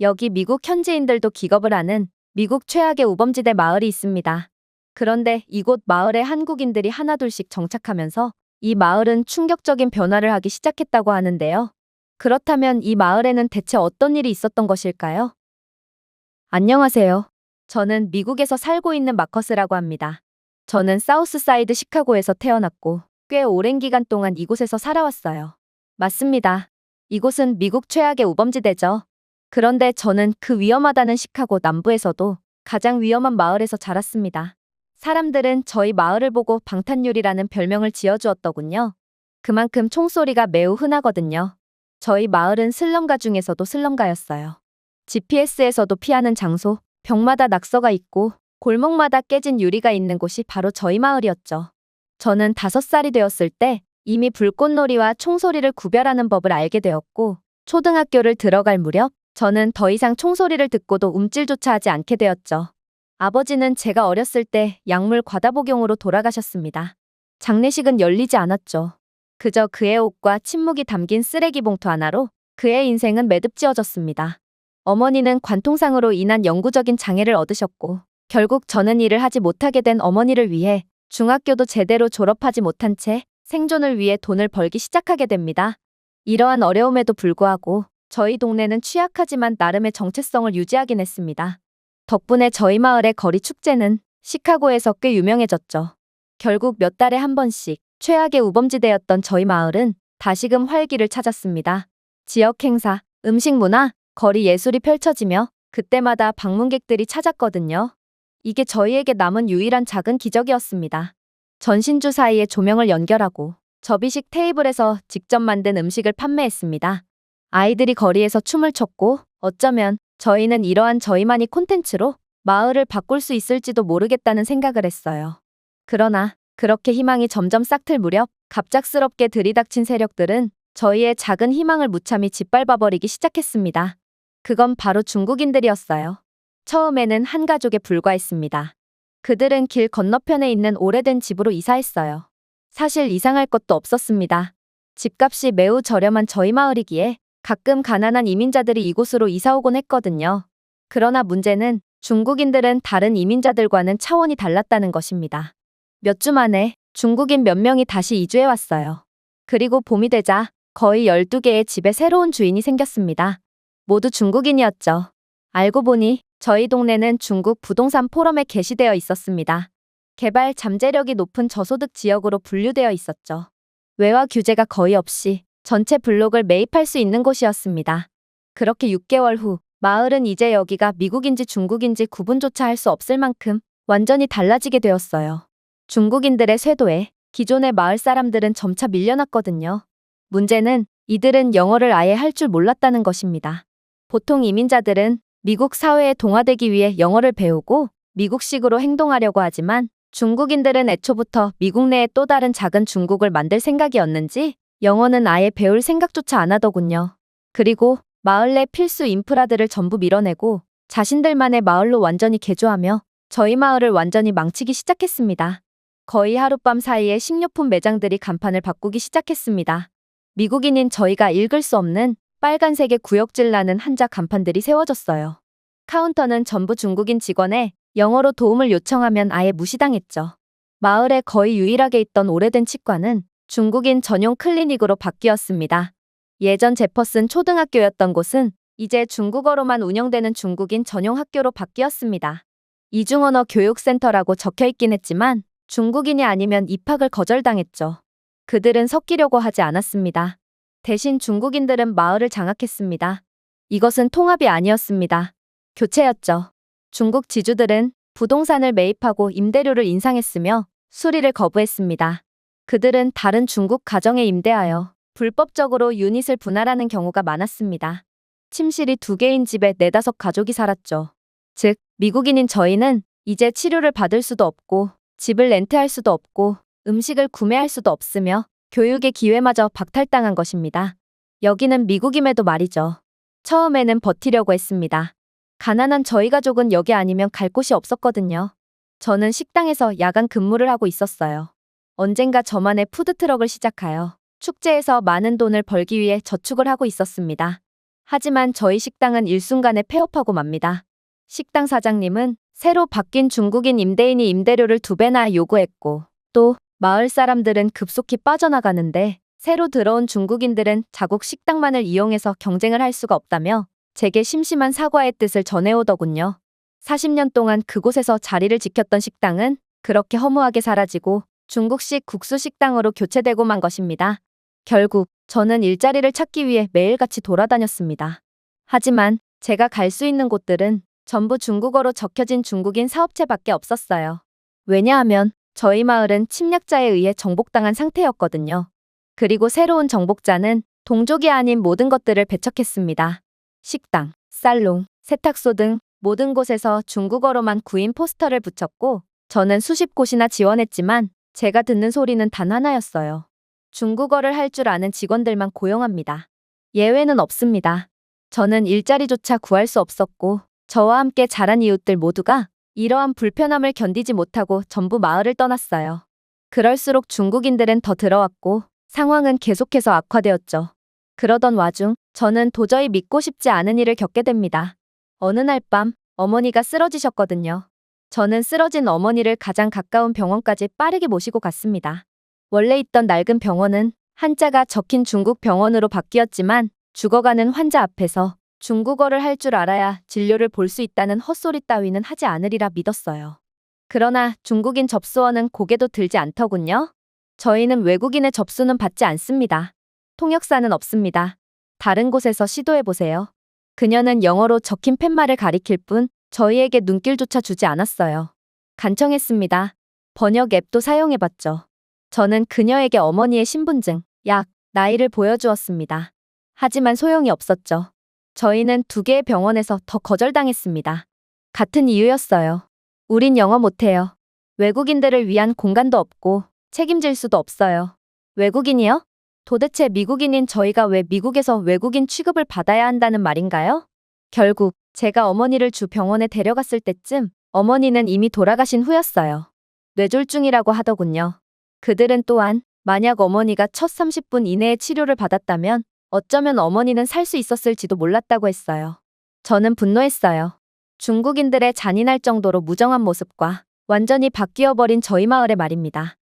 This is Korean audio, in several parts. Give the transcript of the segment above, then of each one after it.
여기 미국 현지인들도 기겁을 하는 미국 최악의 우범지대 마을이 있습니다. 그런데 이곳 마을에 한국인들이 하나둘씩 정착하면서 이 마을은 충격적인 변화를 하기 시작했다고 하는데요. 그렇다면 이 마을에는 대체 어떤 일이 있었던 것일까요? 안녕하세요. 저는 미국에서 살고 있는 마커스라고 합니다. 저는 사우스사이드 시카고에서 태어났고 꽤 오랜 기간 동안 이곳에서 살아왔어요. 맞습니다. 이곳은 미국 최악의 우범지대죠. 그런데 저는 그 위험하다는 시카고 남부에서도 가장 위험한 마을에서 자랐습니다. 사람들은 저희 마을을 보고 방탄유리라는 별명을 지어주었더군요. 그만큼 총소리가 매우 흔하거든요. 저희 마을은 슬럼가 중에서도 슬럼가였어요. GPS에서도 피하는 장소, 벽마다 낙서가 있고 골목마다 깨진 유리가 있는 곳이 바로 저희 마을이었죠. 저는 5살이 되었을 때 이미 불꽃놀이와 총소리를 구별하는 법을 알게 되었고 초등학교를 들어갈 무렵 저는 더 이상 총소리를 듣고도 움찔조차 하지 않게 되었죠. 아버지는 제가 어렸을 때 약물 과다복용으로 돌아가셨습니다. 장례식은 열리지 않았죠. 그저 그의 옷과 침묵이 담긴 쓰레기 봉투 하나로 그의 인생은 매듭지어졌습니다. 어머니는 관통상으로 인한 영구적인 장애를 얻으셨고 결국 저는 일을 하지 못하게 된 어머니를 위해 중학교도 제대로 졸업하지 못한 채 생존을 위해 돈을 벌기 시작하게 됩니다. 이러한 어려움에도 불구하고 저희 동네는 취약하지만 나름의 정체성을 유지하긴 했습니다. 덕분에 저희 마을의 거리 축제는 시카고에서 꽤 유명해졌죠. 결국 몇 달에 한 번씩 최악의 우범지대였던 저희 마을은 다시금 활기를 찾았습니다. 지역 행사, 음식 문화, 거리 예술이 펼쳐지며 그때마다 방문객들이 찾았거든요. 이게 저희에게 남은 유일한 작은 기적이었습니다. 전신주 사이에 조명을 연결하고 접이식 테이블에서 직접 만든 음식을 판매했습니다. 아이들이 거리에서 춤을 췄고 어쩌면 저희는 이러한 저희만의 콘텐츠로 마을을 바꿀 수 있을지도 모르겠다는 생각을 했어요. 그러나 그렇게 희망이 점점 싹틀 무렵 갑작스럽게 들이닥친 세력들은 저희의 작은 희망을 무참히 짓밟아버리기 시작했습니다. 그건 바로 중국인들이었어요. 처음에는 한 가족에 불과했습니다. 그들은 길 건너편에 있는 오래된 집으로 이사했어요. 사실 이상할 것도 없었습니다. 집값이 매우 저렴한 저희 마을이기에 가끔 가난한 이민자들이 이곳으로 이사오곤 했거든요. 그러나 문제는 중국인들은 다른 이민자들과는 차원이 달랐다는 것입니다. 몇 주 만에 중국인 몇 명이 다시 이주해왔어요. 그리고 봄이 되자 거의 12개의 집에 새로운 주인이 생겼습니다. 모두 중국인이었죠. 알고 보니 저희 동네는 중국 부동산 포럼에 게시되어 있었습니다. 개발 잠재력이 높은 저소득 지역으로 분류되어 있었죠. 외화 규제가 거의 없이 전체 블록을 매입할 수 있는 곳이었습니다. 그렇게 6개월 후 마을은 이제 여기가 미국인지 중국인지 구분조차 할 수 없을 만큼 완전히 달라지게 되었어요. 중국인들의 쇄도에 기존의 마을 사람들은 점차 밀려났거든요. 문제는 이들은 영어를 아예 할 줄 몰랐다는 것입니다. 보통 이민자들은 미국 사회에 동화되기 위해 영어를 배우고 미국식으로 행동하려고 하지만 중국인들은 애초부터 미국 내에 또 다른 작은 중국을 만들 생각이었는지 영어는 아예 배울 생각조차 안 하더군요. 그리고 마을 내 필수 인프라들을 전부 밀어내고 자신들만의 마을로 완전히 개조하며 저희 마을을 완전히 망치기 시작했습니다. 거의 하룻밤 사이에 식료품 매장들이 간판을 바꾸기 시작했습니다. 미국인인 저희가 읽을 수 없는 빨간색의 구역질 나는 한자 간판들이 세워졌어요. 카운터는 전부 중국인 직원에 영어로 도움을 요청하면 아예 무시당했죠. 마을에 거의 유일하게 있던 오래된 치과는 중국인 전용 클리닉으로 바뀌었습니다. 예전 제퍼슨 초등학교였던 곳은 이제 중국어로만 운영되는 중국인 전용 학교로 바뀌었습니다. 이중언어 교육센터라고 적혀있긴 했지만 중국인이 아니면 입학을 거절당했죠. 그들은 섞이려고 하지 않았습니다. 대신 중국인들은 마을을 장악했습니다. 이것은 통합이 아니었습니다. 교체였죠. 중국 지주들은 부동산을 매입하고 임대료를 인상했으며 수리를 거부했습니다. 그들은 다른 중국 가정에 임대하여 불법적으로 유닛을 분할하는 경우가 많았습니다. 침실이 2개인 집에 4-5 가족이 살았죠. 즉, 미국인인 저희는 이제 치료를 받을 수도 없고 집을 렌트할 수도 없고 음식을 구매할 수도 없으며 교육의 기회마저 박탈당한 것입니다. 여기는 미국임에도 말이죠. 처음에는 버티려고 했습니다. 가난한 저희 가족은 여기 아니면 갈 곳이 없었거든요. 저는 식당에서 야간 근무를 하고 있었어요. 언젠가 저만의 푸드트럭을 시작하여 축제에서 많은 돈을 벌기 위해 저축을 하고 있었습니다. 하지만 저희 식당은 일순간에 폐업하고 맙니다. 식당 사장님은 새로 바뀐 중국인 임대인이 임대료를 2배나 요구했고, 또 마을 사람들은 급속히 빠져나가는데 새로 들어온 중국인들은 자국 식당만을 이용해서 경쟁을 할 수가 없다며 제게 심심한 사과의 뜻을 전해오더군요. 40년 동안 그곳에서 자리를 지켰던 식당은 그렇게 허무하게 사라지고 중국식 국수 식당으로 교체되고 만 것입니다. 결국 저는 일자리를 찾기 위해 매일같이 돌아다녔습니다. 하지만 제가 갈 수 있는 곳들은 전부 중국어로 적혀진 중국인 사업체밖에 없었어요. 왜냐하면 저희 마을은 침략자에 의해 정복당한 상태였거든요. 그리고 새로운 정복자는 동족이 아닌 모든 것들을 배척했습니다. 식당, 살롱, 세탁소 등 모든 곳에서 중국어로만 구인 포스터를 붙였고, 저는 수십 곳이나 지원했지만 제가 듣는 소리는 단 하나였어요. 중국어를 할 줄 아는 직원들만 고용합니다. 예외는 없습니다. 저는 일자리조차 구할 수 없었고, 저와 함께 자란 이웃들 모두가 이러한 불편함을 견디지 못하고 전부 마을을 떠났어요. 그럴수록 중국인들은 더 들어왔고 상황은 계속해서 악화되었죠. 그러던 와중 저는 도저히 믿고 싶지 않은 일을 겪게 됩니다. 어느 날 밤 어머니가 쓰러지셨거든요. 저는 쓰러진 어머니를 가장 가까운 병원까지 빠르게 모시고 갔습니다. 원래 있던 낡은 병원은 한자가 적힌 중국 병원으로 바뀌었지만 죽어가는 환자 앞에서 중국어를 할 줄 알아야 진료를 볼 수 있다는 헛소리 따위는 하지 않으리라 믿었어요. 그러나 중국인 접수원은 고개도 들지 않더군요. 저희는 외국인의 접수는 받지 않습니다. 통역사는 없습니다. 다른 곳에서 시도해보세요. 그녀는 영어로 적힌 팻말을 가리킬 뿐 저희에게 눈길조차 주지 않았어요. 간청했습니다. 번역 앱도 사용해봤죠. 저는 그녀에게 어머니의 신분증, 약, 나이를 보여주었습니다. 하지만 소용이 없었죠. 저희는 2개의 병원에서 더 거절당했습니다. 같은 이유였어요. 우린 영어 못해요. 외국인들을 위한 공간도 없고 책임질 수도 없어요. 외국인이요? 도대체 미국인인 저희가 왜 미국에서 외국인 취급을 받아야 한다는 말인가요? 결국 제가 어머니를 주 병원에 데려갔을 때쯤 어머니는 이미 돌아가신 후였어요. 뇌졸중이라고 하더군요. 그들은 또한 만약 어머니가 첫 30분 이내에 치료를 받았다면 어쩌면 어머니는 살 수 있었을지도 몰랐다고 했어요. 저는 분노했어요. 중국인들의 잔인할 정도로 무정한 모습과 완전히 바뀌어버린 저희 마을의 말입니다.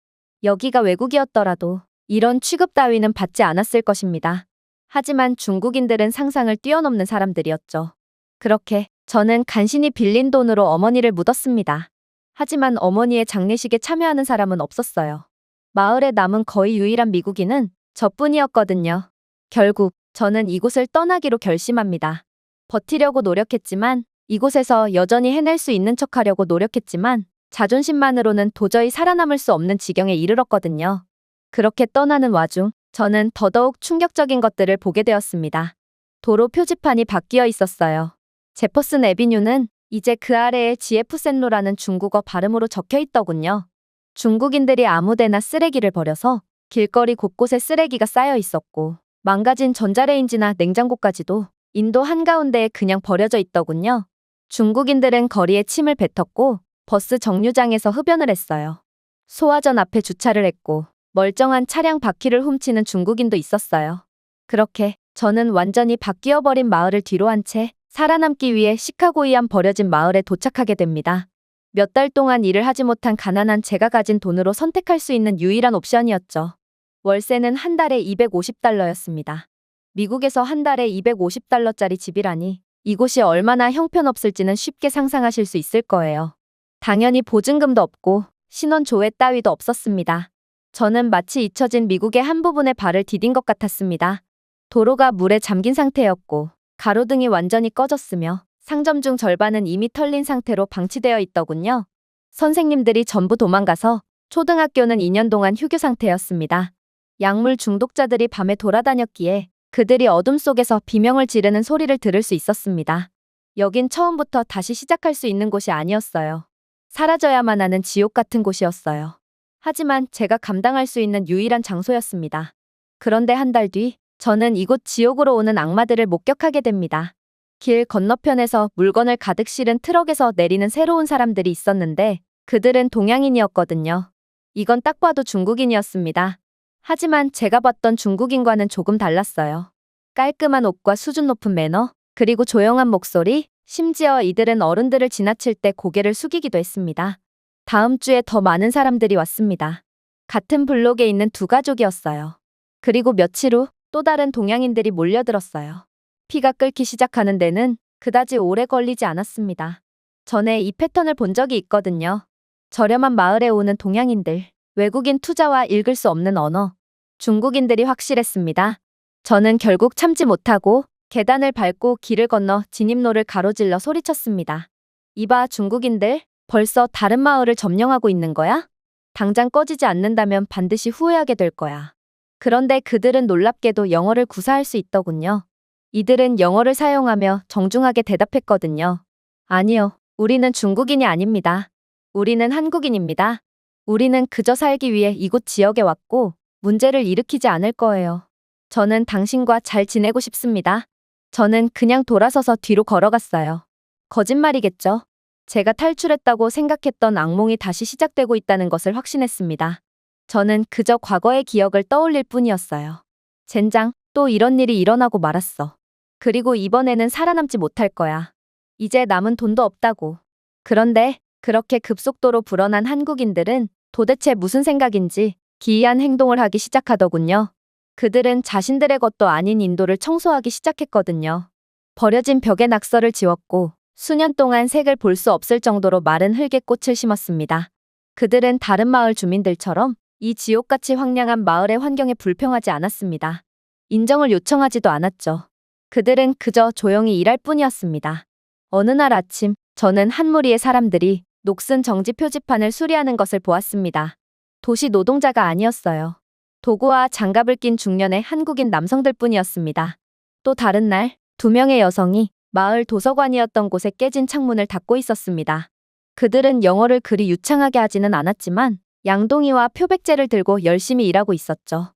여기가 외국이었더라도 이런 취급 따위는 받지 않았을 것입니다. 하지만 중국인들은 상상을 뛰어넘는 사람들이었죠. 그렇게 저는 간신히 빌린 돈으로 어머니를 묻었습니다. 하지만 어머니의 장례식에 참여하는 사람은 없었어요. 마을에 남은 거의 유일한 미국인은 저뿐이었거든요. 결국 저는 이곳을 떠나기로 결심합니다. 버티려고 노력했지만, 이곳에서 여전히 해낼 수 있는 척하려고 노력했지만 자존심만으로는 도저히 살아남을 수 없는 지경에 이르렀거든요. 그렇게 떠나는 와중 저는 더더욱 충격적인 것들을 보게 되었습니다. 도로 표지판이 바뀌어 있었어요. 제퍼슨 애비뉴는 이제 그 아래에 GF센로라는 중국어 발음으로 적혀 있더군요. 중국인들이 아무데나 쓰레기를 버려서 길거리 곳곳에 쓰레기가 쌓여 있었고, 망가진 전자레인지나 냉장고까지도 인도 한가운데에 그냥 버려져 있더군요. 중국인들은 거리에 침을 뱉었고 버스 정류장에서 흡연을 했어요. 소화전 앞에 주차를 했고 멀쩡한 차량 바퀴를 훔치는 중국인도 있었어요. 그렇게 저는 완전히 바뀌어버린 마을을 뒤로한 채 살아남기 위해 시카고이안 버려진 마을에 도착하게 됩니다. 몇 달 동안 일을 하지 못한 가난한 제가 가진 돈으로 선택할 수 있는 유일한 옵션이었죠. 월세는 한 달에 $250였습니다. 미국에서 한 달에 $250짜리 집이라니 이곳이 얼마나 형편없을지는 쉽게 상상하실 수 있을 거예요. 당연히 보증금도 없고 신원 조회 따위도 없었습니다. 저는 마치 잊혀진 미국의 한 부분에 발을 디딘 것 같았습니다. 도로가 물에 잠긴 상태였고 가로등이 완전히 꺼졌으며 상점 중 절반은 이미 털린 상태로 방치되어 있더군요. 선생님들이 전부 도망가서 초등학교는 2년 동안 휴교 상태였습니다. 약물 중독자들이 밤에 돌아다녔기에 그들이 어둠 속에서 비명을 지르는 소리를 들을 수 있었습니다. 여긴 처음부터 다시 시작할 수 있는 곳이 아니었어요. 사라져야만 하는 지옥 같은 곳이었어요. 하지만 제가 감당할 수 있는 유일한 장소였습니다. 그런데 한 달 뒤, 저는 이곳 지옥으로 오는 악마들을 목격하게 됩니다. 길 건너편에서 물건을 가득 실은 트럭에서 내리는 새로운 사람들이 있었는데 그들은 동양인이었거든요. 이건 딱 봐도 중국인이었습니다. 하지만 제가 봤던 중국인과는 조금 달랐어요. 깔끔한 옷과 수준 높은 매너, 그리고 조용한 목소리, 심지어 이들은 어른들을 지나칠 때 고개를 숙이기도 했습니다. 다음 주에 더 많은 사람들이 왔습니다. 같은 블록에 있는 두 가족이었어요. 그리고 며칠 후 또 다른 동양인들이 몰려들었어요. 피가 끓기 시작하는 데는 그다지 오래 걸리지 않았습니다. 전에 이 패턴을 본 적이 있거든요. 저렴한 마을에 오는 동양인들, 외국인 투자와 읽을 수 없는 언어, 중국인들이 확실했습니다. 저는 결국 참지 못하고 계단을 밟고 길을 건너 진입로를 가로질러 소리쳤습니다. 이봐 중국인들, 벌써 다른 마을을 점령하고 있는 거야? 당장 꺼지지 않는다면 반드시 후회하게 될 거야. 그런데 그들은 놀랍게도 영어를 구사할 수 있더군요. 이들은 영어를 사용하며 정중하게 대답했거든요. 아니요, 우리는 중국인이 아닙니다. 우리는 한국인입니다. 우리는 그저 살기 위해 이곳 지역에 왔고 문제를 일으키지 않을 거예요. 저는 당신과 잘 지내고 싶습니다. 저는 그냥 돌아서서 뒤로 걸어갔어요. 거짓말이겠죠? 제가 탈출했다고 생각했던 악몽이 다시 시작되고 있다는 것을 확신했습니다. 저는 그저 과거의 기억을 떠올릴 뿐이었어요. 젠장, 또 이런 일이 일어나고 말았어. 그리고 이번에는 살아남지 못할 거야. 이제 남은 돈도 없다고. 그런데 그렇게 급속도로 불어난 한국인들은 도대체 무슨 생각인지 기이한 행동을 하기 시작하더군요. 그들은 자신들의 것도 아닌 인도를 청소하기 시작했거든요. 버려진 벽에 낙서를 지웠고 수년 동안 색을 볼 수 없을 정도로 마른 흙에 꽃을 심었습니다. 그들은 다른 마을 주민들처럼 이 지옥같이 황량한 마을의 환경에 불평하지 않았습니다. 인정을 요청하지도 않았죠. 그들은 그저 조용히 일할 뿐이었습니다. 어느 날 아침, 저는 한 무리의 사람들이 녹슨 정지 표지판을 수리하는 것을 보았습니다. 도시 노동자가 아니었어요. 도구와 장갑을 낀 중년의 한국인 남성들뿐이었습니다. 또 다른 날, 두 명의 여성이 마을 도서관이었던 곳에 깨진 창문을 닫고 있었습니다. 그들은 영어를 그리 유창하게 하지는 않았지만 양동이와 표백제를 들고 열심히 일하고 있었죠.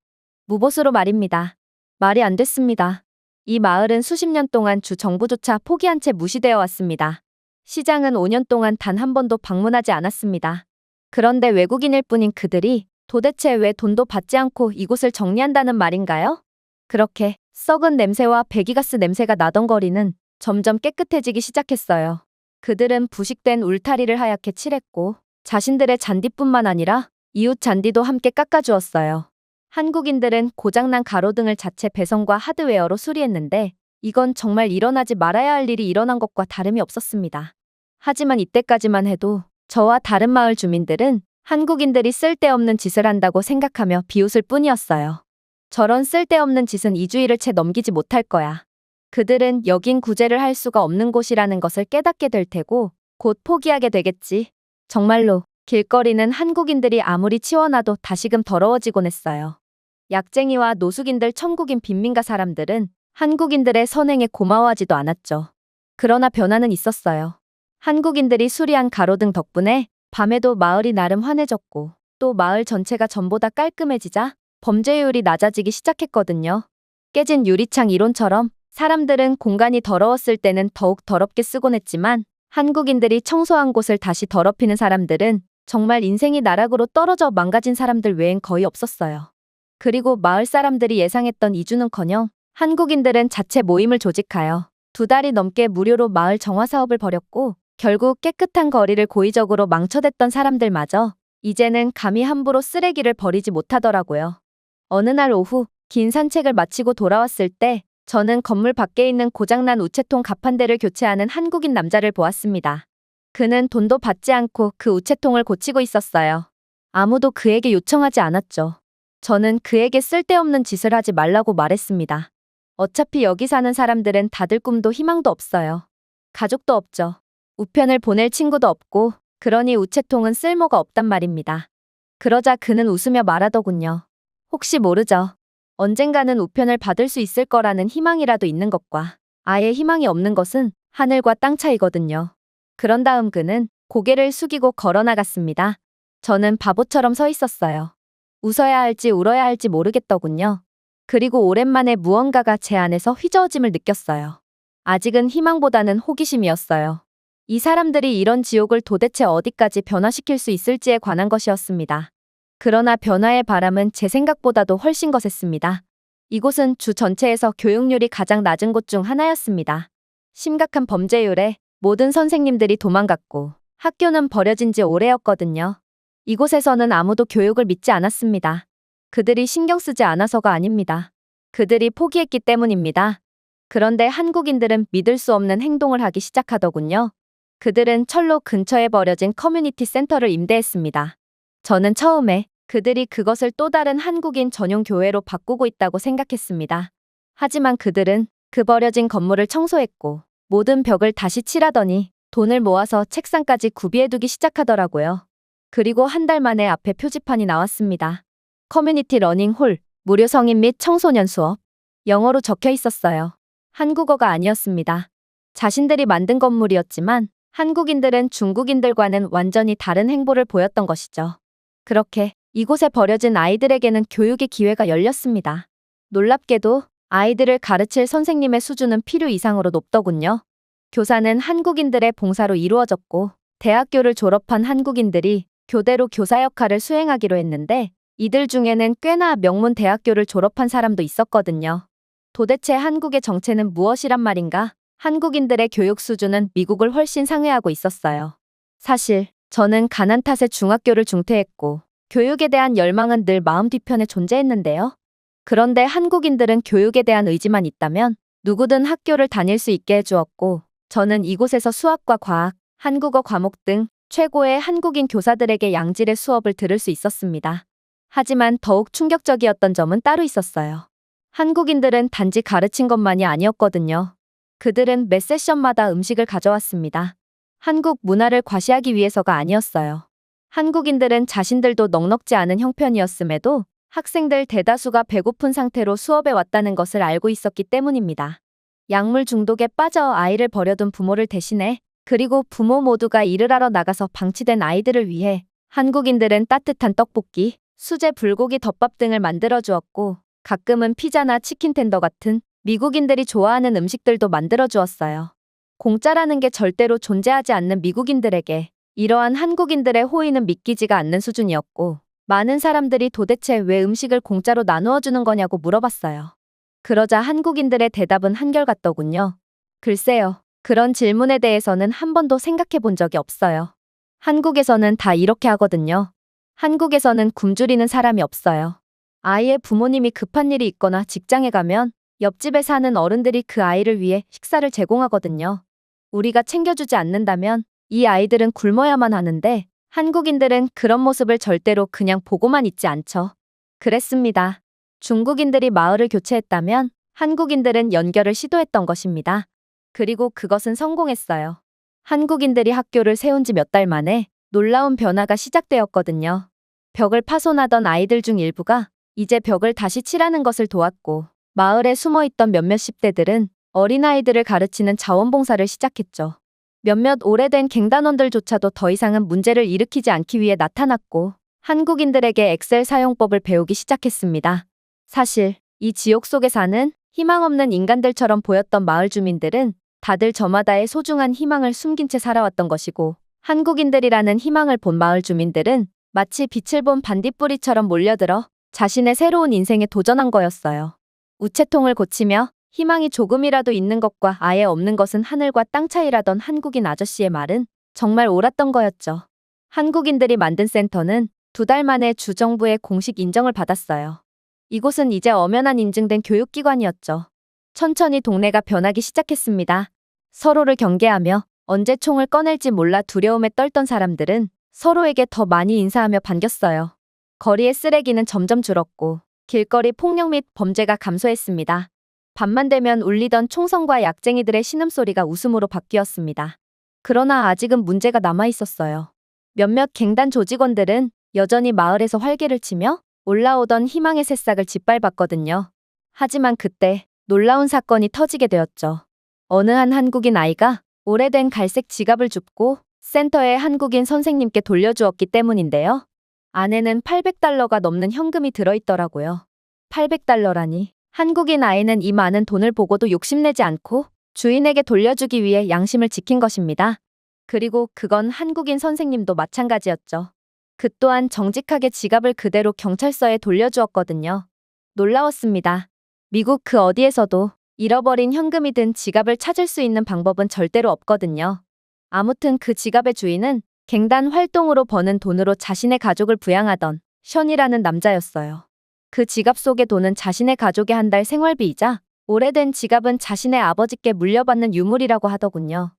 무보수로 말입니다. 말이 안 됐습니다. 이 마을은 수십 년 동안 주 정부조차 포기한 채 무시되어 왔습니다. 시장은 5년 동안 단 한 번도 방문하지 않았습니다. 그런데 외국인일 뿐인 그들이 도대체 왜 돈도 받지 않고 이곳을 정리한다는 말인가요? 그렇게 썩은 냄새와 배기가스 냄새가 나던 거리는 점점 깨끗해지기 시작했어요. 그들은 부식된 울타리를 하얗게 칠했고 자신들의 잔디뿐만 아니라 이웃 잔디도 함께 깎아주었어요. 한국인들은 고장난 가로등을 자체 배선과 하드웨어로 수리했는데 이건 정말 일어나지 말아야 할 일이 일어난 것과 다름이 없었습니다. 하지만 이때까지만 해도 저와 다른 마을 주민들은 한국인들이 쓸데없는 짓을 한다고 생각하며 비웃을 뿐이었어요. 저런 쓸데없는 짓은 이주일을 채 넘기지 못할 거야. 그들은 여긴 구제를 할 수가 없는 곳이라는 것을 깨닫게 될 테고 곧 포기하게 되겠지. 정말로 길거리는 한국인들이 아무리 치워놔도 다시금 더러워지곤 했어요. 약쟁이와 노숙인들 천국인 빈민가 사람들은 한국인들의 선행에 고마워하지도 않았죠. 그러나 변화는 있었어요. 한국인들이 수리한 가로등 덕분에 밤에도 마을이 나름 환해졌고 또 마을 전체가 전보다 깔끔해지자 범죄율이 낮아지기 시작했거든요. 깨진 유리창 이론처럼 사람들은 공간이 더러웠을 때는 더욱 더럽게 쓰곤 했지만 한국인들이 청소한 곳을 다시 더럽히는 사람들은 정말 인생이 나락으로 떨어져 망가진 사람들 외엔 거의 없었어요. 그리고 마을 사람들이 예상했던 이주는커녕 한국인들은 자체 모임을 조직하여 2달이 넘게 무료로 마을 정화 사업을 벌였고 결국 깨끗한 거리를 고의적으로 망쳐댔던 사람들마저 이제는 감히 함부로 쓰레기를 버리지 못하더라고요. 어느 날 오후 긴 산책을 마치고 돌아왔을 때 저는 건물 밖에 있는 고장난 우체통 가판대를 교체하는 한국인 남자를 보았습니다. 그는 돈도 받지 않고 그 우체통을 고치고 있었어요. 아무도 그에게 요청하지 않았죠. 저는 그에게 쓸데없는 짓을 하지 말라고 말했습니다. 어차피 여기 사는 사람들은 다들 꿈도 희망도 없어요. 가족도 없죠. 우편을 보낼 친구도 없고 그러니 우체통은 쓸모가 없단 말입니다. 그러자 그는 웃으며 말하더군요. 혹시 모르죠. 언젠가는 우편을 받을 수 있을 거라는 희망이라도 있는 것과 아예 희망이 없는 것은 하늘과 땅 차이거든요. 그런 다음 그는 고개를 숙이고 걸어나갔습니다. 저는 바보처럼 서 있었어요. 웃어야 할지 울어야 할지 모르겠더군요. 그리고 오랜만에 무언가가 제 안에서 휘저어짐을 느꼈어요. 아직은 희망보다는 호기심이었어요. 이 사람들이 이런 지옥을 도대체 어디까지 변화시킬 수 있을지에 관한 것이었습니다. 그러나 변화의 바람은 제 생각보다도 훨씬 거셌습니다. 이곳은 주 전체에서 교육률이 가장 낮은 곳 중 하나였습니다. 심각한 범죄율에 모든 선생님들이 도망갔고 학교는 버려진 지 오래였거든요. 이곳에서는 아무도 교육을 믿지 않았습니다. 그들이 신경 쓰지 않아서가 아닙니다. 그들이 포기했기 때문입니다. 그런데 한국인들은 믿을 수 없는 행동을 하기 시작하더군요. 그들은 철로 근처에 버려진 커뮤니티 센터를 임대했습니다. 저는 처음에 그들이 그것을 또 다른 한국인 전용 교회로 바꾸고 있다고 생각했습니다. 하지만 그들은 그 버려진 건물을 청소했고 모든 벽을 다시 칠하더니 돈을 모아서 책상까지 구비해두기 시작하더라고요. 그리고 한 달 만에 앞에 표지판이 나왔습니다. 커뮤니티 러닝홀, 무료 성인 및 청소년 수업. 영어로 적혀 있었어요. 한국어가 아니었습니다. 자신들이 만든 건물이었지만 한국인들은 중국인들과는 완전히 다른 행보를 보였던 것이죠. 그렇게 이곳에 버려진 아이들에게는 교육의 기회가 열렸습니다. 놀랍게도 아이들을 가르칠 선생님의 수준은 필요 이상으로 높더군요. 교사는 한국인들의 봉사로 이루어졌고 대학교를 졸업한 한국인들이 교대로 교사 역할을 수행하기로 했는데 이들 중에는 꽤나 명문 대학교를 졸업한 사람도 있었거든요. 도대체 한국의 정체는 무엇이란 말인가? 한국인들의 교육 수준은 미국을 훨씬 상회하고 있었어요. 사실 저는 가난 탓에 중학교를 중퇴했고 교육에 대한 열망은 늘 마음 뒤편에 존재했는데요. 그런데 한국인들은 교육에 대한 의지만 있다면 누구든 학교를 다닐 수 있게 해주었고 저는 이곳에서 수학과 과학, 한국어 과목 등 최고의 한국인 교사들에게 양질의 수업을 들을 수 있었습니다. 하지만 더욱 충격적이었던 점은 따로 있었어요. 한국인들은 단지 가르친 것만이 아니었거든요. 그들은 매 세션마다 음식을 가져왔습니다. 한국 문화를 과시하기 위해서가 아니었어요. 한국인들은 자신들도 넉넉지 않은 형편이었음에도 학생들 대다수가 배고픈 상태로 수업에 왔다는 것을 알고 있었기 때문입니다. 약물 중독에 빠져 아이를 버려둔 부모를 대신해 그리고 부모 모두가 일을 하러 나가서 방치된 아이들을 위해 한국인들은 따뜻한 떡볶이, 수제 불고기 덮밥 등을 만들어 주었고 가끔은 피자나 치킨 텐더 같은 미국인들이 좋아하는 음식들도 만들어 주었어요. 공짜라는 게 절대로 존재하지 않는 미국인들에게 이러한 한국인들의 호의는 믿기지가 않는 수준이었고 많은 사람들이 도대체 왜 음식을 공짜로 나누어 주는 거냐고 물어봤어요. 그러자 한국인들의 대답은 한결같더군요. 글쎄요. 그런 질문에 대해서는 한 번도 생각해 본 적이 없어요. 한국에서는 다 이렇게 하거든요. 한국에서는 굶주리는 사람이 없어요. 아이의 부모님이 급한 일이 있거나 직장에 가면 옆집에 사는 어른들이 그 아이를 위해 식사를 제공하거든요. 우리가 챙겨주지 않는다면 이 아이들은 굶어야만 하는데 한국인들은 그런 모습을 절대로 그냥 보고만 있지 않죠. 그랬습니다. 중국인들이 마을을 교체했다면 한국인들은 연결을 시도했던 것입니다. 그리고 그것은 성공했어요. 한국인들이 학교를 세운 지 몇 달 만에 놀라운 변화가 시작되었거든요. 벽을 파손하던 아이들 중 일부가 이제 벽을 다시 칠하는 것을 도왔고 마을에 숨어있던 몇몇 10대들은 어린아이들을 가르치는 자원봉사를 시작했죠. 몇몇 오래된 갱단원들조차도 더 이상은 문제를 일으키지 않기 위해 나타났고 한국인들에게 엑셀 사용법을 배우기 시작했습니다. 사실 이 지옥 속에 사는 희망 없는 인간들처럼 보였던 마을 주민들은 다들 저마다의 소중한 희망을 숨긴 채 살아왔던 것이고 한국인들이라는 희망을 본 마을 주민들은 마치 빛을 본 반딧불이처럼 몰려들어 자신의 새로운 인생에 도전한 거였어요. 우체통을 고치며 희망이 조금이라도 있는 것과 아예 없는 것은 하늘과 땅 차이라던 한국인 아저씨의 말은 정말 옳았던 거였죠. 한국인들이 만든 센터는 2달 만에 주정부의 공식 인정을 받았어요. 이곳은 이제 엄연한 인증된 교육기관이었죠. 천천히 동네가 변하기 시작했습니다. 서로를 경계하며 언제 총을 꺼낼지 몰라 두려움에 떨던 사람들은 서로에게 더 많이 인사하며 반겼어요. 거리의 쓰레기는 점점 줄었고 길거리 폭력 및 범죄가 감소했습니다. 밤만 되면 울리던 총성과 약쟁이들의 신음소리가 웃음으로 바뀌었습니다. 그러나 아직은 문제가 남아있었어요. 몇몇 갱단 조직원들은 여전히 마을에서 활개를 치며 올라오던 희망의 새싹을 짓밟았거든요. 하지만 그때 놀라운 사건이 터지게 되었죠. 어느 한 한국인 아이가 오래된 갈색 지갑을 줍고 센터의 한국인 선생님께 돌려주었기 때문인데요. 안에는 $800가 넘는 현금이 들어있더라고요. $800라니. 한국인 아이는 이 많은 돈을 보고도 욕심내지 않고 주인에게 돌려주기 위해 양심을 지킨 것입니다. 그리고 그건 한국인 선생님도 마찬가지였죠. 그 또한 정직하게 지갑을 그대로 경찰서에 돌려주었거든요. 놀라웠습니다. 미국 그 어디에서도 잃어버린 현금이든 지갑을 찾을 수 있는 방법은 절대로 없거든요. 아무튼 그 지갑의 주인은 갱단 활동으로 버는 돈으로 자신의 가족을 부양하던 션이라는 남자였어요. 그 지갑 속의 돈은 자신의 가족의 한 달 생활비이자 오래된 지갑은 자신의 아버지께 물려받는 유물이라고 하더군요.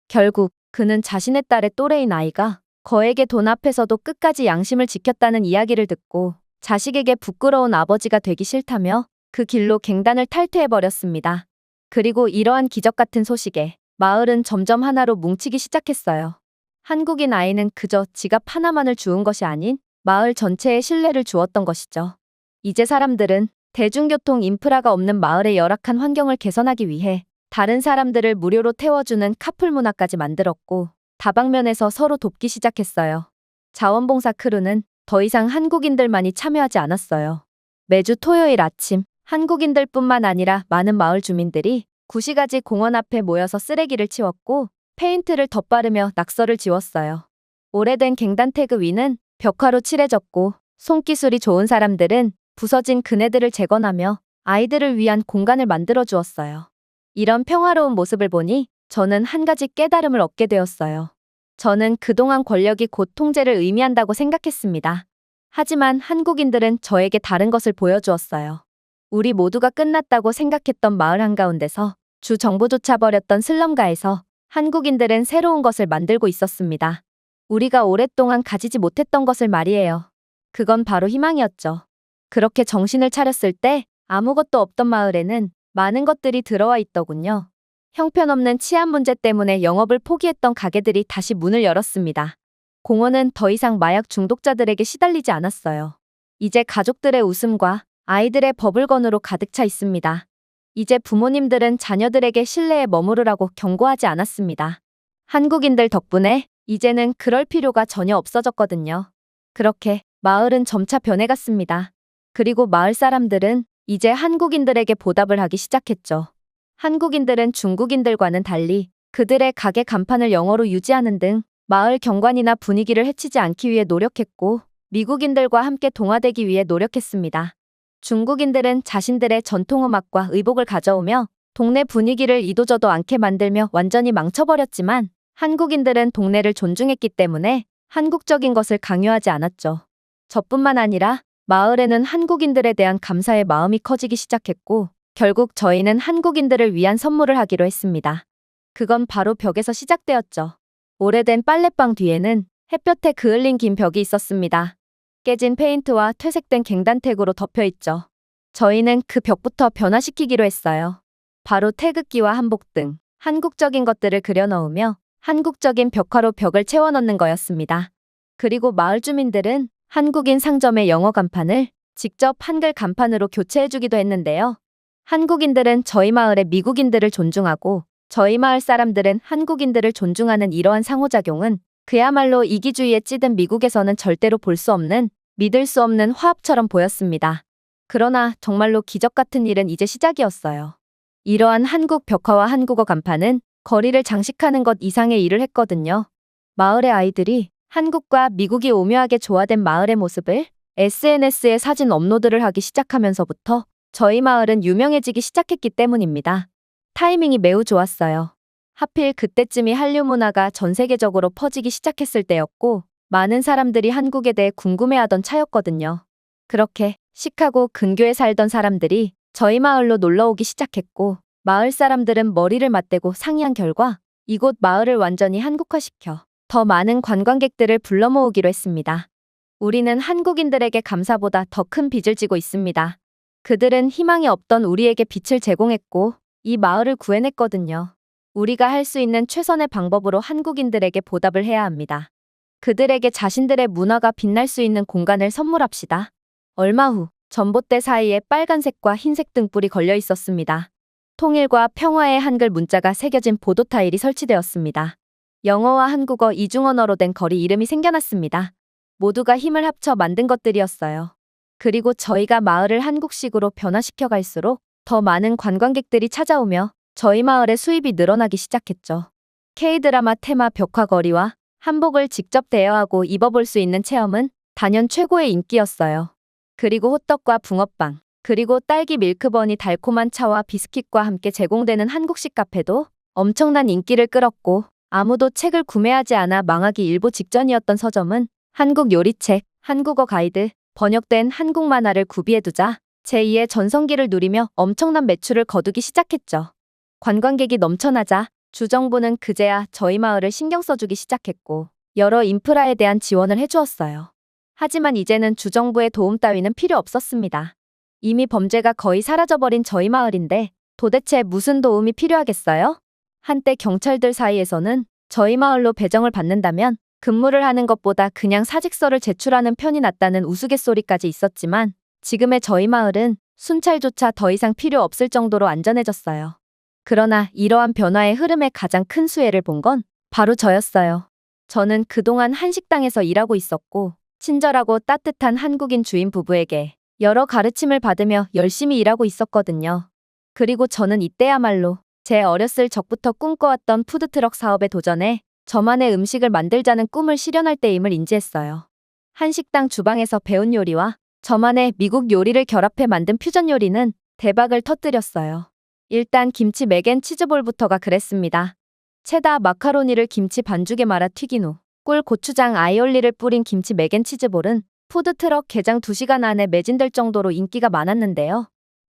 결국 그는 자신의 딸의 또래인 아이가 거액의 돈 앞에서도 끝까지 양심을 지켰다는 이야기를 듣고 자식에게 부끄러운 아버지가 되기 싫다며 그 길로 갱단을 탈퇴해버렸습니다. 그리고 이러한 기적 같은 소식에 마을은 점점 하나로 뭉치기 시작했어요. 한국인 아이는 그저 지갑 하나만을 주운 것이 아닌 마을 전체에 신뢰를 주었던 것이죠. 이제 사람들은 대중교통 인프라가 없는 마을의 열악한 환경을 개선하기 위해 다른 사람들을 무료로 태워주는 카풀 문화까지 만들었고 다방면에서 서로 돕기 시작했어요. 자원봉사 크루는 더 이상 한국인들만이 참여하지 않았어요. 매주 토요일 아침 한국인들뿐만 아니라 많은 마을 주민들이 구시가지 공원 앞에 모여서 쓰레기를 치웠고 페인트를 덧바르며 낙서를 지웠어요. 오래된 갱단 태그 위는 벽화로 칠해졌고 손기술이 좋은 사람들은 부서진 그네들을 재건하며 아이들을 위한 공간을 만들어 주었어요. 이런 평화로운 모습을 보니 저는 한 가지 깨달음을 얻게 되었어요. 저는 그동안 권력이 곧 통제를 의미한다고 생각했습니다. 하지만 한국인들은 저에게 다른 것을 보여주었어요. 우리 모두가 끝났다고 생각했던 마을 한가운데서 주 정부조차 버렸던 슬럼가에서 한국인들은 새로운 것을 만들고 있었습니다. 우리가 오랫동안 가지지 못했던 것을 말이에요. 그건 바로 희망이었죠. 그렇게 정신을 차렸을 때 아무것도 없던 마을에는 많은 것들이 들어와 있더군요. 형편없는 치안 문제 때문에 영업을 포기했던 가게들이 다시 문을 열었습니다. 공원은 더 이상 마약 중독자들에게 시달리지 않았어요. 이제 가족들의 웃음과 아이들의 버블건으로 가득 차 있습니다. 이제 부모님들은 자녀들에게 실내에 머무르라고 경고하지 않았습니다. 한국인들 덕분에 이제는 그럴 필요가 전혀 없어졌거든요. 그렇게 마을은 점차 변해갔습니다. 그리고 마을 사람들은 이제 한국인들에게 보답을 하기 시작했죠. 한국인들은 중국인들과는 달리 그들의 가게 간판을 영어로 유지하는 등 마을 경관이나 분위기를 해치지 않기 위해 노력했고 미국인들과 함께 동화되기 위해 노력했습니다. 중국인들은 자신들의 전통음악과 의복을 가져오며 동네 분위기를 이도저도 않게 만들며 완전히 망쳐버렸지만 한국인들은 동네를 존중했기 때문에 한국적인 것을 강요하지 않았죠. 저뿐만 아니라 마을에는 한국인들에 대한 감사의 마음이 커지기 시작했고 결국 저희는 한국인들을 위한 선물을 하기로 했습니다. 그건 바로 벽에서 시작되었죠. 오래된 빨랫방 뒤에는 햇볕에 그을린 긴 벽이 있었습니다. 깨진 페인트와 퇴색된 갱단택으로 덮여있죠. 저희는 그 벽부터 변화시키기로 했어요. 바로 태극기와 한복 등 한국적인 것들을 그려넣으며 한국적인 벽화로 벽을 채워넣는 거였습니다. 그리고 마을 주민들은 한국인 상점의 영어 간판을 직접 한글 간판으로 교체해주기도 했는데요. 한국인들은 저희 마을의 미국인들을 존중하고 저희 마을 사람들은 한국인들을 존중하는 이러한 상호작용은 그야말로 이기주의에 찌든 미국에서는 절대로 볼 수 없는, 믿을 수 없는 화합처럼 보였습니다. 그러나 정말로 기적 같은 일은 이제 시작이었어요. 이러한 한국 벽화와 한국어 간판은 거리를 장식하는 것 이상의 일을 했거든요. 마을의 아이들이 한국과 미국이 오묘하게 조화된 마을의 모습을 SNS에 사진 업로드를 하기 시작하면서부터 저희 마을은 유명해지기 시작했기 때문입니다. 타이밍이 매우 좋았어요. 하필 그때쯤이 한류 문화가 전 세계적으로 퍼지기 시작했을 때였고 많은 사람들이 한국에 대해 궁금해하던 차였거든요. 그렇게 시카고 근교에 살던 사람들이 저희 마을로 놀러오기 시작했고 마을 사람들은 머리를 맞대고 상의한 결과 이곳 마을을 완전히 한국화시켜 더 많은 관광객들을 불러 모으기로 했습니다. 우리는 한국인들에게 감사보다 더 큰 빚을 지고 있습니다. 그들은 희망이 없던 우리에게 빛을 제공했고 이 마을을 구해냈거든요. 우리가 할 수 있는 최선의 방법으로 한국인들에게 보답을 해야 합니다. 그들에게 자신들의 문화가 빛날 수 있는 공간을 선물합시다. 얼마 후 전봇대 사이에 빨간색과 흰색 등불이 걸려 있었습니다. 통일과 평화의 한글 문자가 새겨진 보도 타일이 설치되었습니다. 영어와 한국어 이중 언어로 된 거리 이름이 생겨났습니다. 모두가 힘을 합쳐 만든 것들이었어요. 그리고 저희가 마을을 한국식으로 변화시켜 갈수록 더 많은 관광객들이 찾아오며 저희 마을의 수입이 늘어나기 시작했죠. K-드라마 테마 벽화거리와 한복을 직접 대여하고 입어볼 수 있는 체험은 단연 최고의 인기였어요. 그리고 호떡과 붕어빵, 그리고 딸기 밀크버니 달콤한 차와 비스킷과 함께 제공되는 한국식 카페도 엄청난 인기를 끌었고, 아무도 책을 구매하지 않아 망하기 일보 직전이었던 서점은 한국 요리책, 한국어 가이드, 번역된 한국 만화를 구비해두자 제2의 전성기를 누리며 엄청난 매출을 거두기 시작했죠. 관광객이 넘쳐나자 주정부는 그제야 저희 마을을 신경 써주기 시작했고, 여러 인프라에 대한 지원을 해주었어요. 하지만 이제는 주정부의 도움 따위는 필요 없었습니다. 이미 범죄가 거의 사라져버린 저희 마을인데 도대체 무슨 도움이 필요하겠어요? 한때 경찰들 사이에서는 저희 마을로 배정을 받는다면 근무를 하는 것보다 그냥 사직서를 제출하는 편이 낫다는 우스갯소리까지 있었지만, 지금의 저희 마을은 순찰조차 더 이상 필요 없을 정도로 안전해졌어요. 그러나 이러한 변화의 흐름에 가장 큰 수혜를 본 건 바로 저였어요. 저는 그동안 한식당에서 일하고 있었고, 친절하고 따뜻한 한국인 주인 부부에게 여러 가르침을 받으며 열심히 일하고 있었거든요. 그리고 저는 이때야말로 제 어렸을 적부터 꿈꿔왔던 푸드트럭 사업에 도전해 저만의 음식을 만들자는 꿈을 실현할 때임을 인지했어요. 한식당 주방에서 배운 요리와 저만의 미국 요리를 결합해 만든 퓨전 요리는 대박을 터뜨렸어요. 일단 김치 맥앤치즈볼부터가 그랬습니다. 체다 마카로니를 김치 반죽에 말아 튀긴 후 꿀, 고추장, 아이올리를 뿌린 김치 맥앤치즈볼은 푸드트럭 개장 2시간 안에 매진될 정도로 인기가 많았는데요.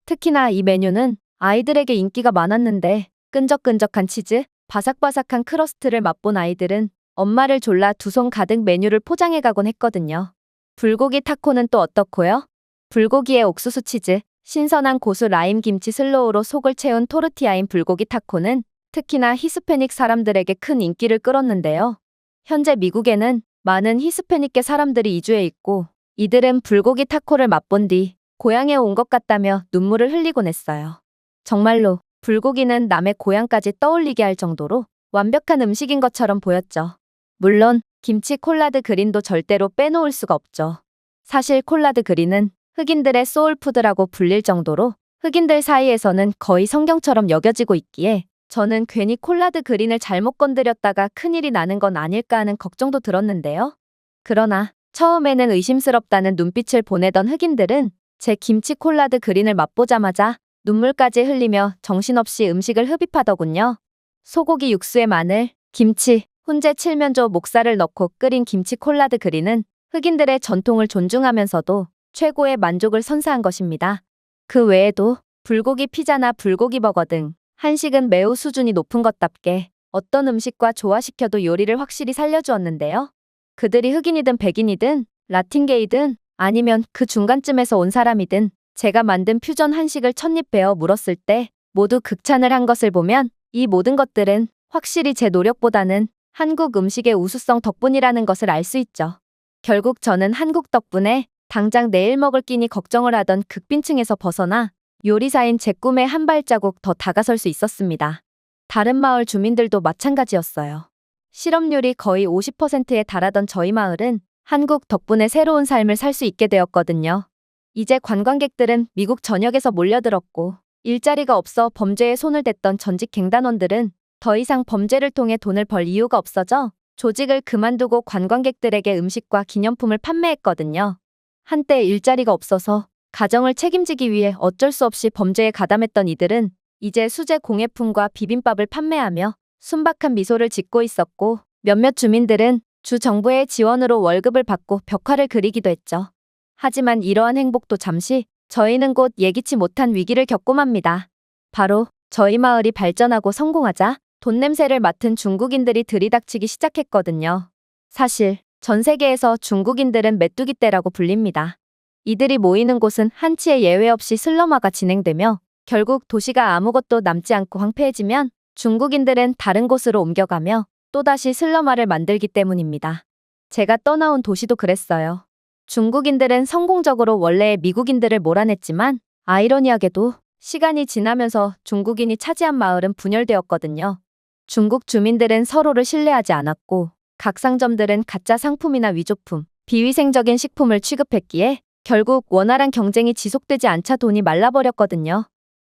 특히나 이 메뉴는 아이들에게 인기가 많았는데, 끈적끈적한 치즈, 바삭바삭한 크러스트를 맛본 아이들은 엄마를 졸라 두 손 가득 메뉴를 포장해 가곤 했거든요. 불고기 타코는 또 어떻고요? 불고기에 옥수수 치즈, 신선한 고수 라임 김치 슬로우로 속을 채운 토르티아인 불고기 타코는 특히나 히스패닉 사람들에게 큰 인기를 끌었는데요. 현재 미국에는 많은 히스패닉계 사람들이 이주해 있고, 이들은 불고기 타코를 맛본 뒤 고향에 온 것 같다며 눈물을 흘리곤 했어요. 정말로 불고기는 남의 고향까지 떠올리게 할 정도로 완벽한 음식인 것처럼 보였죠. 물론 김치 콜라드 그린도 절대로 빼놓을 수가 없죠. 사실 콜라드 그린은 흑인들의 소울푸드라고 불릴 정도로 흑인들 사이에서는 거의 성경처럼 여겨지고 있기에 저는 괜히 콜라드 그린을 잘못 건드렸다가 큰일이 나는 건 아닐까 하는 걱정도 들었는데요. 그러나 처음에는 의심스럽다는 눈빛을 보내던 흑인들은 제 김치 콜라드 그린을 맛보자마자 눈물까지 흘리며 정신없이 음식을 흡입하더군요. 소고기 육수에 마늘, 김치, 훈제 칠면조, 목살을 넣고 끓인 김치 콜라드 그린은 흑인들의 전통을 존중하면서도 최고의 만족을 선사한 것입니다. 그 외에도 불고기 피자나 불고기 버거 등 한식은 매우 수준이 높은 것답게 어떤 음식과 조화시켜도 요리를 확실히 살려주었는데요. 그들이 흑인이든 백인이든 라틴계이든 아니면 그 중간쯤에서 온 사람이든 제가 만든 퓨전 한식을 첫입 베어 물었을 때 모두 극찬을 한 것을 보면 이 모든 것들은 확실히 제 노력보다는 한국 음식의 우수성 덕분이라는 것을 알 수 있죠. 결국 저는 한국 덕분에 당장 내일 먹을 끼니 걱정을 하던 극빈층에서 벗어나 요리사인 제 꿈에 한 발자국 더 다가설 수 있었습니다. 다른 마을 주민들도 마찬가지였어요. 실업률이 거의 50%에 달하던 저희 마을은 한국 덕분에 새로운 삶을 살 수 있게 되었거든요. 이제 관광객들은 미국 전역에서 몰려들었고, 일자리가 없어 범죄에 손을 댔던 전직 갱단원들은 더 이상 범죄를 통해 돈을 벌 이유가 없어져 조직을 그만두고 관광객들에게 음식과 기념품을 판매했거든요. 한때 일자리가 없어서 가정을 책임지기 위해 어쩔 수 없이 범죄에 가담했던 이들은 이제 수제 공예품과 비빔밥을 판매하며 순박한 미소를 짓고 있었고, 몇몇 주민들은 주 정부의 지원으로 월급을 받고 벽화를 그리기도 했죠. 하지만 이러한 행복도 잠시, 저희는 곧 예기치 못한 위기를 겪고 맙니다. 바로 저희 마을이 발전하고 성공하자 돈 냄새를 맡은 중국인들이 들이닥치기 시작했거든요. 사실 전 세계에서 중국인들은 메뚜기떼라고 불립니다. 이들이 모이는 곳은 한치의 예외 없이 슬럼화가 진행되며 결국 도시가 아무것도 남지 않고 황폐해지면 중국인들은 다른 곳으로 옮겨가며 또다시 슬럼화를 만들기 때문입니다. 제가 떠나온 도시도 그랬어요. 중국인들은 성공적으로 원래의 미국인들을 몰아냈지만 아이러니하게도 시간이 지나면서 중국인이 차지한 마을은 분열되었거든요. 중국 주민들은 서로를 신뢰하지 않았고 각 상점들은 가짜 상품이나 위조품, 비위생적인 식품을 취급했기에 결국 원활한 경쟁이 지속되지 않자 돈이 말라버렸거든요.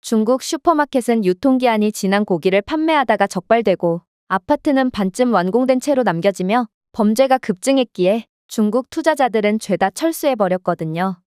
중국 슈퍼마켓은 유통기한이 지난 고기를 판매하다가 적발되고 아파트는 반쯤 완공된 채로 남겨지며 범죄가 급증했기에 중국 투자자들은 죄다 철수해버렸거든요.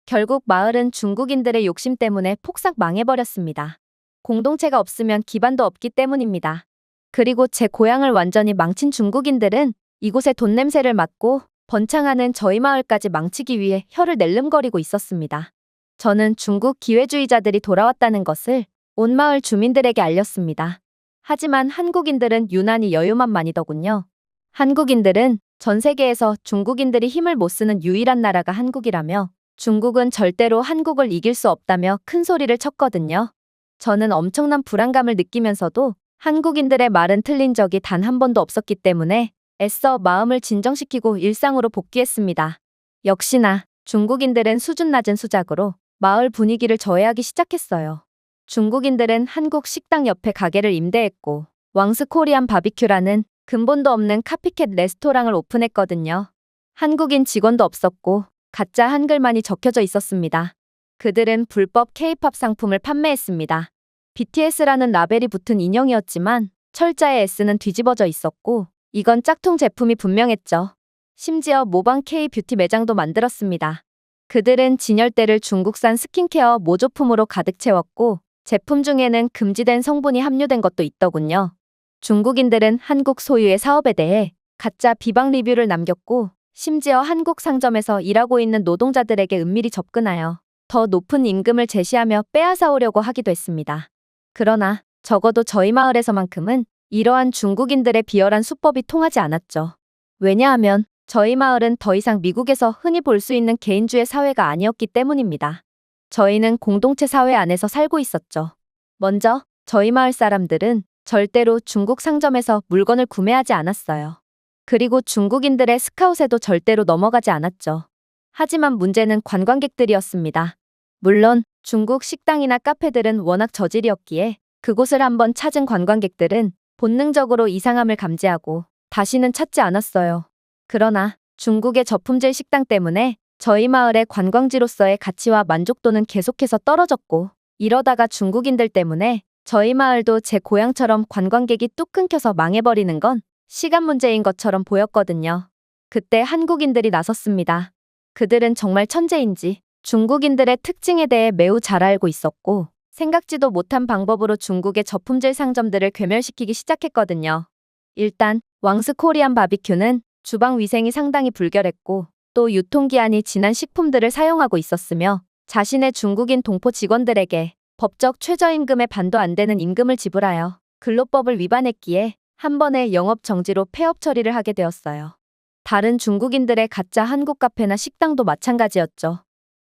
결국 마을은 중국인들의 욕심 때문에 폭삭 망해버렸습니다. 공동체가 없으면 기반도 없기 때문입니다. 그리고 제 고향을 완전히 망친 중국인들은 이곳의 돈 냄새를 맡고 번창하는 저희 마을까지 망치기 위해 혀를 낼름거리고 있었습니다. 저는 중국 기회주의자들이 돌아왔다는 것을 온 마을 주민들에게 알렸습니다. 하지만 한국인들은 유난히 여유만만이더군요. 한국인들은 전 세계에서 중국인들이 힘을 못 쓰는 유일한 나라가 한국이라며 중국은 절대로 한국을 이길 수 없다며 큰 소리를 쳤거든요. 저는 엄청난 불안감을 느끼면서도 한국인들의 말은 틀린 적이 단 한 번도 없었기 때문에 애써 마음을 진정시키고 일상으로 복귀했습니다. 역시나 중국인들은 수준 낮은 수작으로 마을 분위기를 저해하기 시작했어요. 중국인들은 한국 식당 옆에 가게를 임대했고 왕스 코리안 바비큐라는 근본도 없는 카피캣 레스토랑을 오픈했거든요. 한국인 직원도 없었고 가짜 한글만이 적혀져 있었습니다. 그들은 불법 K-팝 상품을 판매했습니다. BTS라는 라벨이 붙은 인형이었지만 철자의 S는 뒤집어져 있었고 이건 짝퉁 제품이 분명했죠. 심지어 모방 K-뷰티 매장도 만들었습니다. 그들은 진열대를 중국산 스킨케어 모조품으로 가득 채웠고 제품 중에는 금지된 성분이 함유된 것도 있더군요. 중국인들은 한국 소유의 사업에 대해 가짜 비방 리뷰를 남겼고 심지어 한국 상점에서 일하고 있는 노동자들에게 은밀히 접근하여 더 높은 임금을 제시하며 빼앗아오려고 하기도 했습니다. 그러나 적어도 저희 마을에서만큼은 이러한 중국인들의 비열한 수법이 통하지 않았죠. 왜냐하면 저희 마을은 더 이상 미국에서 흔히 볼 수 있는 개인주의 사회가 아니었기 때문입니다. 저희는 공동체 사회 안에서 살고 있었죠. 먼저 저희 마을 사람들은 절대로 중국 상점에서 물건을 구매하지 않았어요. 그리고 중국인들의 스카웃에도 절대로 넘어가지 않았죠. 하지만 문제는 관광객들이었습니다. 물론 중국 식당이나 카페들은 워낙 저질이었기에 그곳을 한번 찾은 관광객들은 본능적으로 이상함을 감지하고 다시는 찾지 않았어요. 그러나 중국의 저품질 식당 때문에 저희 마을의 관광지로서의 가치와 만족도는 계속해서 떨어졌고 이러다가 중국인들 때문에 저희 마을도 제 고향처럼 관광객이 뚝 끊겨서 망해버리는 건 시간 문제인 것처럼 보였거든요. 그때 한국인들이 나섰습니다. 그들은 정말 천재인지 중국인들의 특징에 대해 매우 잘 알고 있었고 생각지도 못한 방법으로 중국의 저품질 상점들을 괴멸시키기 시작했거든요. 일단 왕스 코리안 바비큐는 주방 위생이 상당히 불결했고 또 유통기한이 지난 식품들을 사용하고 있었으며 자신의 중국인 동포 직원들에게 법적 최저임금의 반도 안 되는 임금을 지불하여 근로법을 위반했기에 한 번에 영업 정지로 폐업 처리를 하게 되었어요. 다른 중국인들의 가짜 한국 카페나 식당도 마찬가지였죠.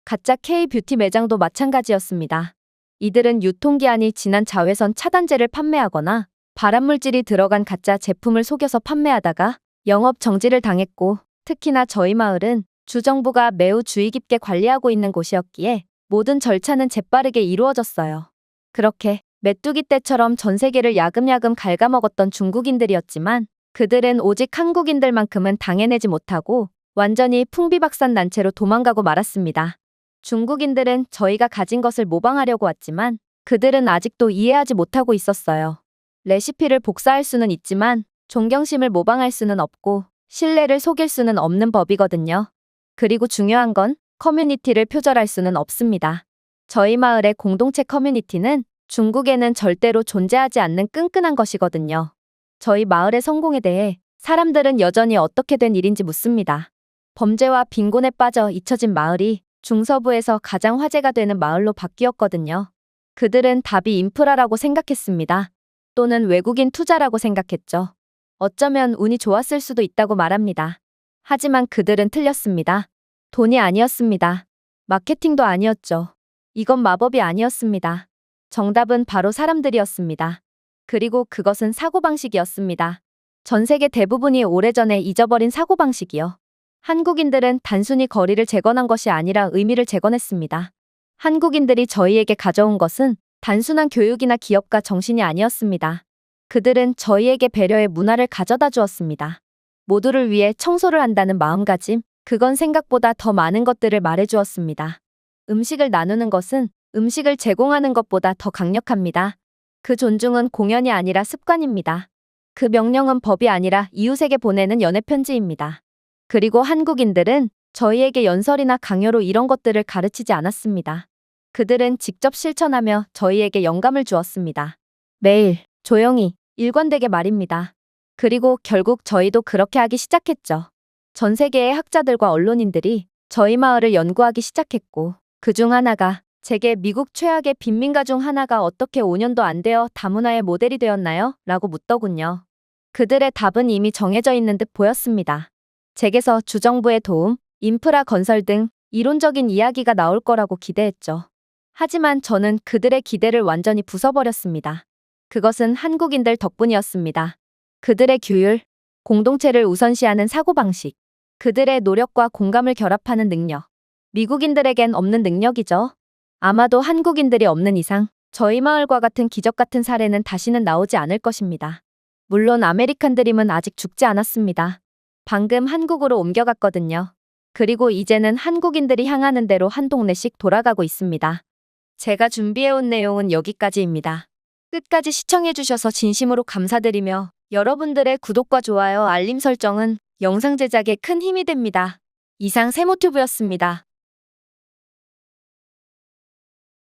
가짜 K-뷰티 매장도 마찬가지였습니다. 이들은 유통기한이 지난 자외선 차단제를 판매하거나 발암물질이 들어간 가짜 제품을 속여서 판매하다가 영업 정지를 당했고 특히나 저희 마을은 주정부가 매우 주의 깊게 관리하고 있는 곳이었기에 모든 절차는 재빠르게 이루어졌어요. 그렇게 메뚜기 떼처럼 전 세계를 야금야금 갉아먹었던 중국인들이었지만 그들은 오직 한국인들만큼은 당해내지 못하고 완전히 풍비박산 난 채로 도망가고 말았습니다. 중국인들은 저희가 가진 것을 모방하려고 왔지만 그들은 아직도 이해하지 못하고 있었어요. 레시피를 복사할 수는 있지만 존경심을 모방할 수는 없고 신뢰를 속일 수는 없는 법이거든요. 그리고 중요한 건 커뮤니티를 표절할 수는 없습니다. 저희 마을의 공동체 커뮤니티는 중국에는 절대로 존재하지 않는 끈끈한 것이거든요. 저희 마을의 성공에 대해 사람들은 여전히 어떻게 된 일인지 묻습니다. 범죄와 빈곤에 빠져 잊혀진 마을이 중서부에서 가장 화제가 되는 마을로 바뀌었거든요. 그들은 답이 인프라라고 생각했습니다. 또는 외국인 투자라고 생각했죠. 어쩌면 운이 좋았을 수도 있다고 말합니다. 하지만 그들은 틀렸습니다. 돈이 아니었습니다. 마케팅도 아니었죠. 이건 마법이 아니었습니다. 정답은 바로 사람들이었습니다. 그리고 그것은 사고방식이었습니다. 전 세계 대부분이 오래전에 잊어버린 사고방식이요. 한국인들은 단순히 거리를 재건한 것이 아니라 의미를 재건했습니다. 한국인들이 저희에게 가져온 것은 단순한 교육이나 기업가 정신이 아니었습니다. 그들은 저희에게 배려의 문화를 가져다 주었습니다. 모두를 위해 청소를 한다는 마음가짐, 그건 생각보다 더 많은 것들을 말해주었습니다. 음식을 나누는 것은 음식을 제공하는 것보다 더 강력합니다. 그 존중은 공연이 아니라 습관입니다. 그 명령은 법이 아니라 이웃에게 보내는 연애 편지입니다. 그리고 한국인들은 저희에게 연설이나 강요로 이런 것들을 가르치지 않았습니다. 그들은 직접 실천하며 저희에게 영감을 주었습니다. 매일 조용히 일관되게 말입니다. 그리고 결국 저희도 그렇게 하기 시작했죠. 전 세계의 학자들과 언론인들이 저희 마을을 연구하기 시작했고 그중 하나가 제게 미국 최악의 빈민가 중 하나가 어떻게 5년도 안 되어 다문화의 모델이 되었나요? 라고 묻더군요. 그들의 답은 이미 정해져 있는 듯 보였습니다. 제게서 주정부의 도움, 인프라 건설 등 이론적인 이야기가 나올 거라고 기대했죠. 하지만 저는 그들의 기대를 완전히 부숴버렸습니다. 그것은 한국인들 덕분이었습니다. 그들의 규율, 공동체를 우선시하는 사고방식, 그들의 노력과 공감을 결합하는 능력. 미국인들에겐 없는 능력이죠. 아마도 한국인들이 없는 이상 저희 마을과 같은 기적 같은 사례는 다시는 나오지 않을 것입니다. 물론 아메리칸 드림은 아직 죽지 않았습니다. 방금 한국으로 옮겨갔거든요. 그리고 이제는 한국인들이 향하는 대로 한 동네씩 돌아가고 있습니다. 제가 준비해온 내용은 여기까지입니다. 끝까지 시청해주셔서 진심으로 감사드리며 여러분들의 구독과 좋아요, 알림 설정은 영상 제작에 큰 힘이 됩니다. 이상 세모튜브였습니다.